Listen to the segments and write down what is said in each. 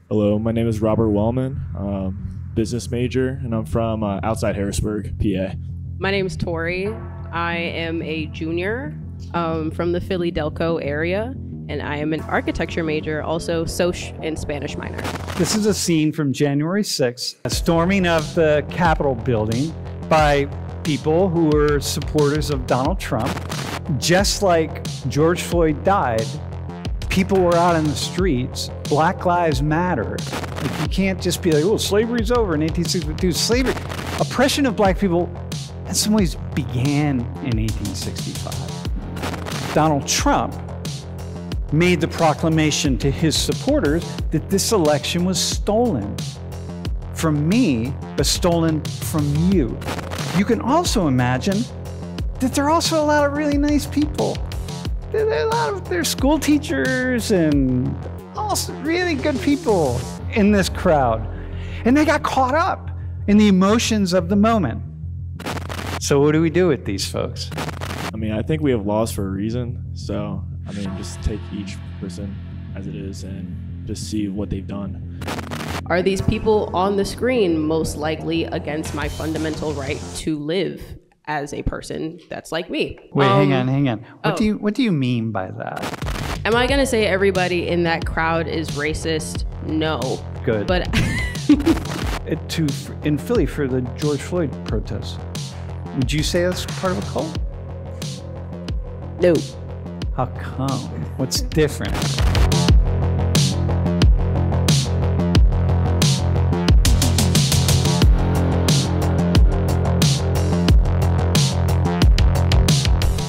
Hello, my name is Robert Wellman, business major, and I'm from outside Harrisburg, PA. My name is Tori. I am a junior from the Philly Delco area, and I am an architecture major, also Soc and Spanish minor. This is a scene from January 6th, a storming of the Capitol building by people who were supporters of Donald Trump. Just like George Floyd died, people were out in the streets. Black Lives Matter. Like, you can't just be like, oh, slavery's over in 1862. Slavery, oppression of black people in some ways began in 1865. Donald Trump made the proclamation to his supporters that this election was stolen from me, but stolen from you. You can also imagine that there are also a lot of really nice people. There are school teachers and also really good people in this crowd. And they got caught up in the emotions of the moment. So what do we do with these folks? I mean, I think we have laws for a reason. So, I mean, just take each person as it is and just see what they've done. Are these people on the screen most likely against my fundamental right to live as a person that's like me? Wait, hang on. What do you mean by that? Am I gonna say everybody in that crowd is racist? No. Good. But in Philly for the George Floyd protests, would you say that's part of a cult? No. How come? What's different?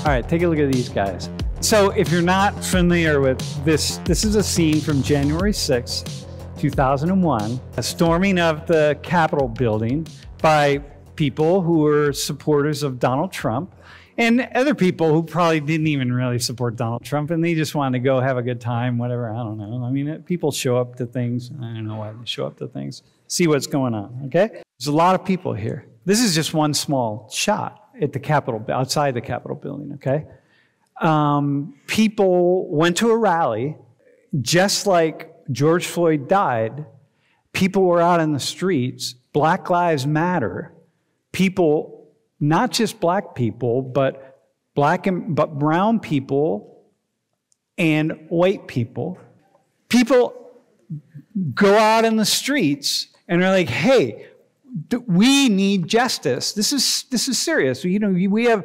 All right, take a look at these guys. So if you're not familiar with this, this is a scene from January 6th, 2001, a storming of the Capitol building by people who were supporters of Donald Trump and other people who probably didn't even really support Donald Trump, and they just wanted to go have a good time, whatever, I don't know. I mean, people show up to things. I don't know why they show up to things. See what's going on, okay? There's a lot of people here. This is just one small shot at the Capitol, outside the Capitol building, okay? People went to a rally. Just like George Floyd died, people were out in the streets. Black Lives Matter. People, not just black people, but brown people and white people. People go out in the streets and are like, hey, we need justice. This is serious. You know, we have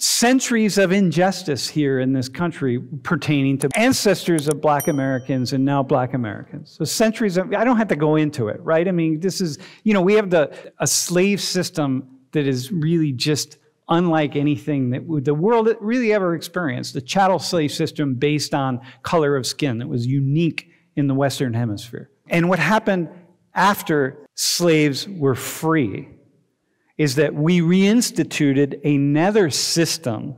centuries of injustice here in this country pertaining to ancestors of black Americans and now black Americans. So centuries of, I don't have to go into it, right? I mean, this is, you know, we have a slave system that is really just unlike anything that the world really ever experienced. The chattel slave system based on color of skin that was unique in the Western Hemisphere. And what happened after slaves were free is that we reinstituted another system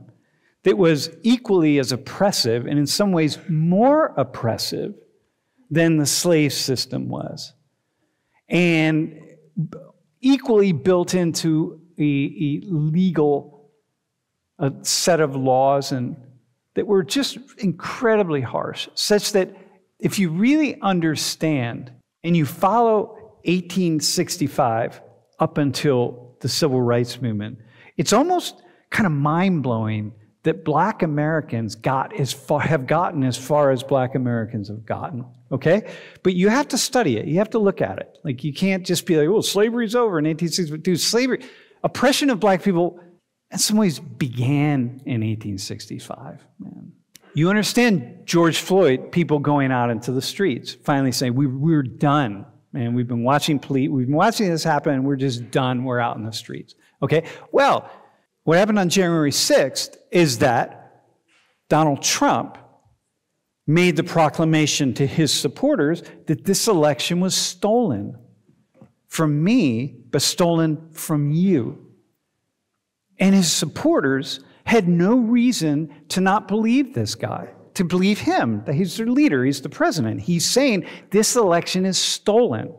that was equally as oppressive and in some ways more oppressive than the slave system was. And equally built into a legal set of laws and that were just incredibly harsh, such that if you really understand and you follow 1865 up until the Civil Rights Movement, it's almost kind of mind-blowing that black Americans have gotten as far as black Americans have gotten, okay? But you have to study it. You have to look at it. Like, you can't just be like, oh, slavery's over in 1862. Slavery, oppression of black people in some ways began in 1865, man. You understand George Floyd, people going out into the streets, finally saying, we're done. Man, we've been watching this happen, and we're just done. We're out in the streets. Okay? Well, what happened on January 6th is that Donald Trump made the proclamation to his supporters that this election was stolen from me, but stolen from you. And his supporters had no reason to not believe this guy, to believe him, that he's their leader, he's the president. He's saying this election is stolen.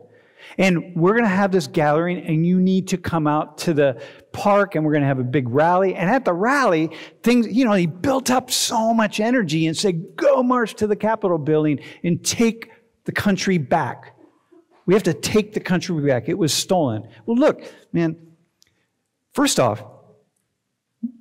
And we're going to have this gathering, and you need to come out to the park, and we're going to have a big rally. And at the rally, things, you know, he built up so much energy and said, go march to the Capitol building and take the country back. We have to take the country back. It was stolen. Well, look, man, first off, let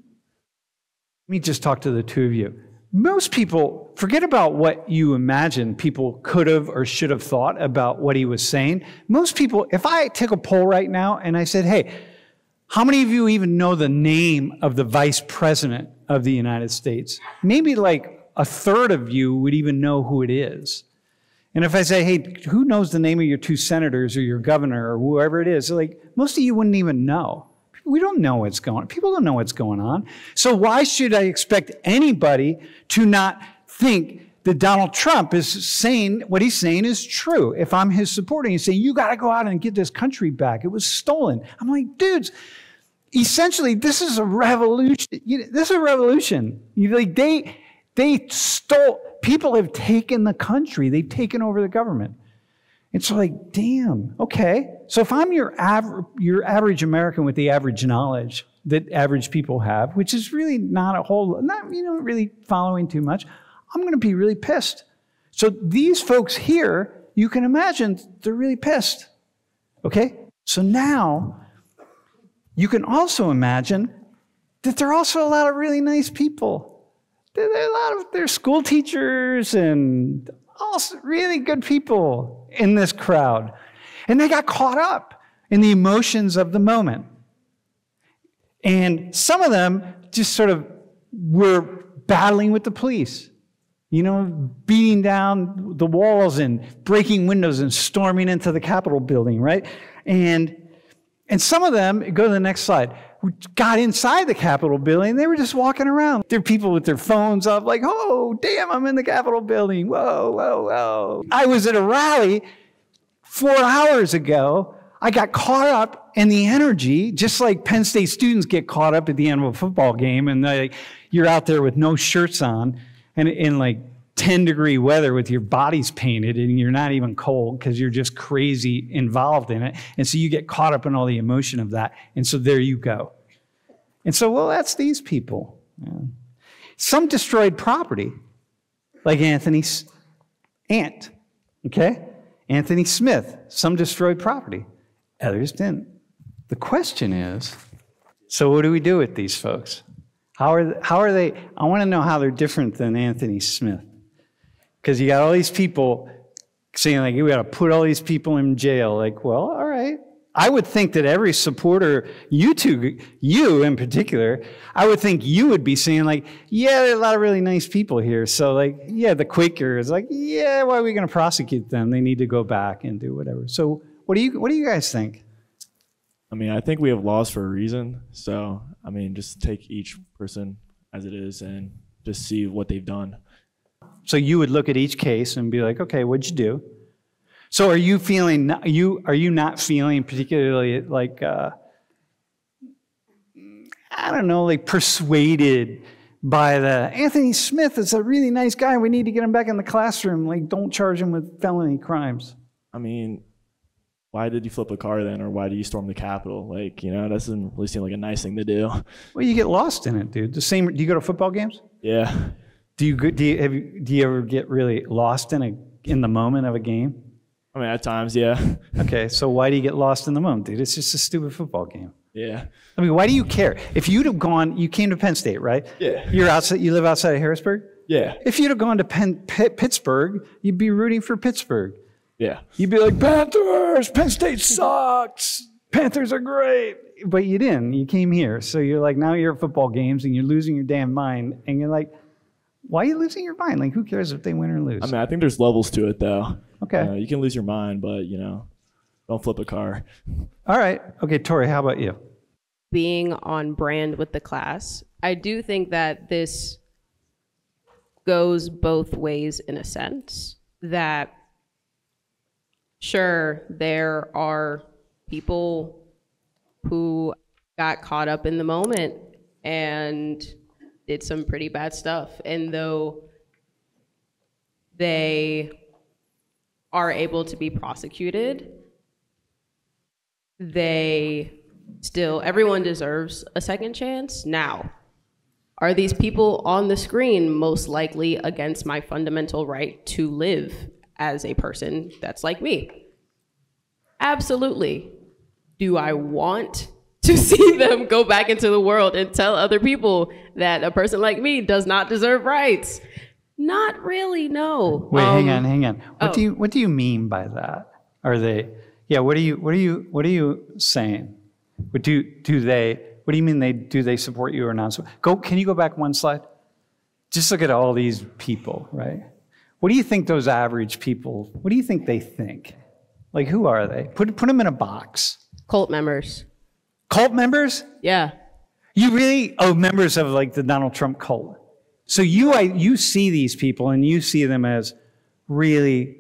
me just talk to the two of you. Most people, forget about what you imagine people could have or should have thought about what he was saying. Most people, if I took a poll right now and I said, hey, how many of you even know the name of the vice president of the United States? Maybe like a third of you would even know who it is. And if I say, hey, who knows the name of your two senators or your governor or whoever it is? Like, most of you wouldn't even know. We don't know what's going on. People don't know what's going on. So why should I expect anybody to not think that Donald Trump is saying what he's saying is true? If I'm his supporter, he's saying, you got to go out and get this country back. It was stolen. I'm like, dudes, essentially, this is a revolution. This is a revolution. They stole, people have taken the country. They've taken over the government. It's like, damn, okay. So if I'm your average American with the average knowledge that average people have, which is really not a whole, not really following too much, I'm going to be really pissed. So these folks here, you can imagine they're really pissed, okay? So now you can also imagine that there are also a lot of really nice people. There are a lot of, they're school teachers and also really good people in this crowd. And they got caught up in the emotions of the moment. And some of them just sort of were battling with the police, beating down the walls and breaking windows and storming into the Capitol building, right? And some of them, go to the next slide, got inside the Capitol building. They were just walking around. There are people with their phones up like, oh, damn, I'm in the Capitol building. Whoa, whoa, whoa. I was at a rally 4 hours ago. I got caught up in the energy, just like Penn State students get caught up at the end of a football game, and you're out there with no shirts on and in like 10-degree weather with your body's painted and you're not even cold because you're just crazy involved in it. And so you get caught up in all the emotion of that. And so there you go. And so, well, that's these people. Yeah. Some destroyed property, like Anthony's aunt, okay? Anthony Smith, some destroyed property. Others didn't. The question is, so what do we do with these folks? How are they? I want to know how they're different than Anthony Smith. Because you got all these people saying, like, we got to put all these people in jail. Like, well, all right. I would think that every supporter, you two, you in particular, I would think you would be saying, like, yeah, there are a lot of really nice people here. So, like, yeah, the Quaker is like, yeah, why are we going to prosecute them? They need to go back and do whatever. So what do you guys think? I mean, I think we have laws for a reason. So, I mean, just take each person as it is and just see what they've done. So you would look at each case and be like, okay, what'd you do? So are you feeling, are you not feeling particularly like, I don't know, like persuaded by Anthony Smith is a really nice guy. We need to get him back in the classroom. Like, don't charge him with felony crimes. I mean, why did you flip a car then? Or why did you storm the Capitol? Like, that doesn't really seem like a nice thing to do. Well, you get lost in it, dude. Do you go to football games? Yeah. Do you ever get really lost in the moment of a game? I mean, at times, yeah. Okay, so why do you get lost in the moment, dude? It's just a stupid football game. Yeah. I mean, why do you care? If you'd have gone, you came to Penn State, right? Yeah. You live outside of Harrisburg? Yeah. If you'd have gone to Pittsburgh, you'd be rooting for Pittsburgh. Yeah. You'd be like, Panthers, Penn State sucks. Panthers are great. But you didn't. You came here. So you're like, now you're at football games and you're losing your damn mind. And you're like, why are you losing your mind? Like, who cares if they win or lose? I mean, I think there's levels to it, though. Okay. You can lose your mind, but, don't flip a car. All right. Okay, Tori, how about you? Being on brand with the class, I do think that this goes both ways in a sense. That, sure, there are people who got caught up in the moment and did some pretty bad stuff. And though they are able to be prosecuted, everyone deserves a second chance. Now, are these people on the screen most likely against my fundamental right to live as a person that's like me? Absolutely. Do I want to see them go back into the world and tell other people that a person like me does not deserve rights? Not really, no. Wait, hang on. What do you mean by that? Are they? Yeah. What are you saying? What do you mean do they support you or not? Can you go back one slide? Just look at all these people, right? What do you think those average people? What do you think they think? Like, who are they? Put them in a box. Cult members. Cult members? Yeah. You really? Oh, members of like the Donald Trump cult. So you see these people and you see them as really,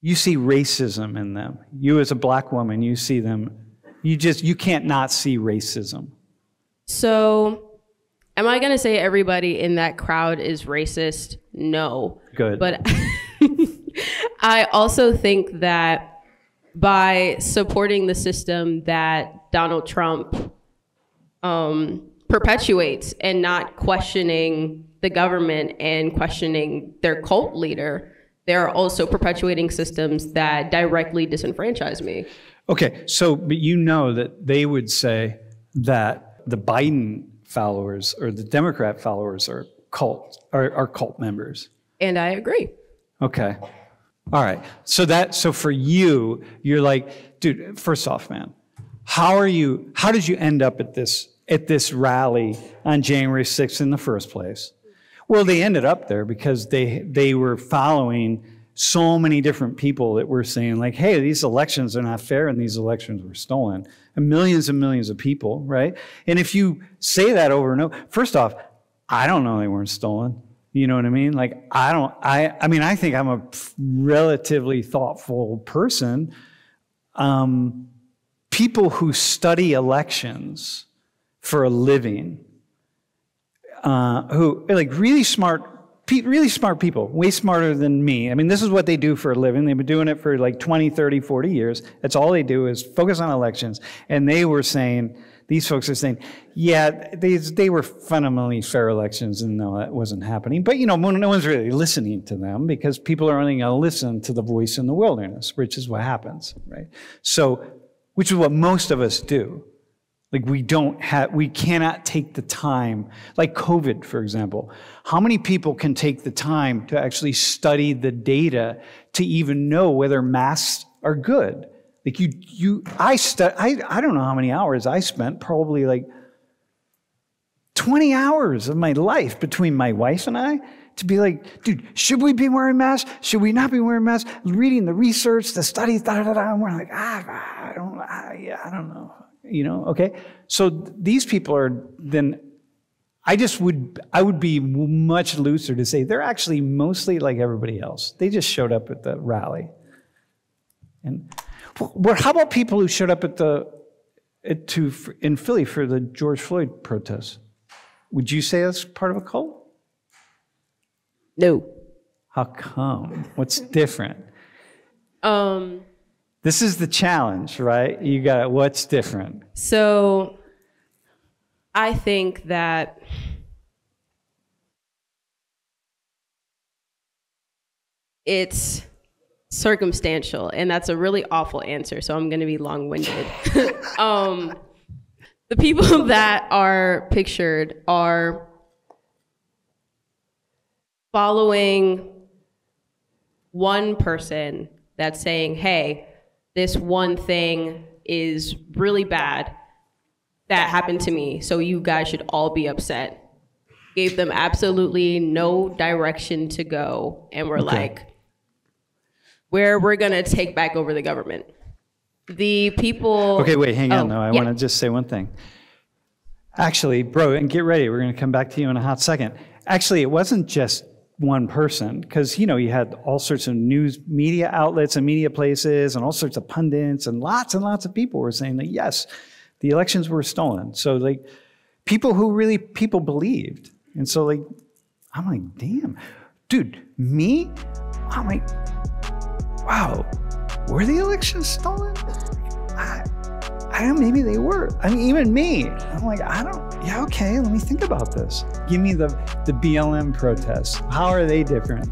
you see racism in them. You as a black woman, you see them, you can't not see racism. So am I going to say everybody in that crowd is racist? No. Good. But I also think that by supporting the system that Donald Trump perpetuates and not questioning the government and questioning their cult leader, they're also perpetuating systems that directly disenfranchise me. Okay, but you know that they would say that the Biden followers or the Democrat followers are cult members. And I agree. Okay. All right. So for you, you're like, dude, first off, man, how did you end up at this rally on January 6th in the first place? Well, they ended up there because they were following so many different people that were saying like, hey, these elections are not fair and these elections were stolen. And millions of people, right? And if you say that over and over, first off, I don't know they weren't stolen. You know what I mean? Like, I mean, I think I'm a relatively thoughtful person. People who study elections for a living, who are like really smart people, way smarter than me. I mean, this is what they do for a living. They've been doing it for like 20, 30, 40 years. That's all they do is focus on elections. And these folks are saying, yeah, they were fundamentally fair elections, and no, that wasn't happening. But, no one's really listening to them because people are only going to listen to the voice in the wilderness, which is what happens, right? So, which is what most of us do. Like, we cannot take the time, like COVID, for example. How many people can take the time to actually study the data to even know whether masks are good? Like I don't know how many hours I spent, probably like 20 hours of my life between my wife and I to be like, dude, should we be wearing masks? Should we not be wearing masks? Reading the research, the studies, and we're like, I don't know. Okay. So these people are then, I would be much looser to say they're actually mostly like everybody else. They just showed up at the rally. And how about people who showed up in Philly for the George Floyd protests? Would you say that's part of a cult? No. How come? What's different? This is the challenge, right? You got it. What's different? So I think that it's circumstantial, and that's a really awful answer, so I'm going to be long-winded. The people that are pictured are following one person that's saying, hey, this one thing is really bad that happened to me, so you guys should all be upset. Gave them absolutely no direction to go, and we're like, we're going to take back over the government. The people... Okay, wait, hang on, though. I want to just say one thing. Actually, bro, and get ready. We're going to come back to you in a hot second. Actually, it wasn't just one person, because, you had all sorts of news media outlets and media places and all sorts of pundits and lots of people were saying that, yes, the elections were stolen. So, like, people believed. And so, like, I'm like, damn. Dude, me? I'm like... Wow, were the elections stolen? I don't know, maybe they were. I mean, even me. I'm like, okay, let me think about this. Give me the BLM protests. How are they different?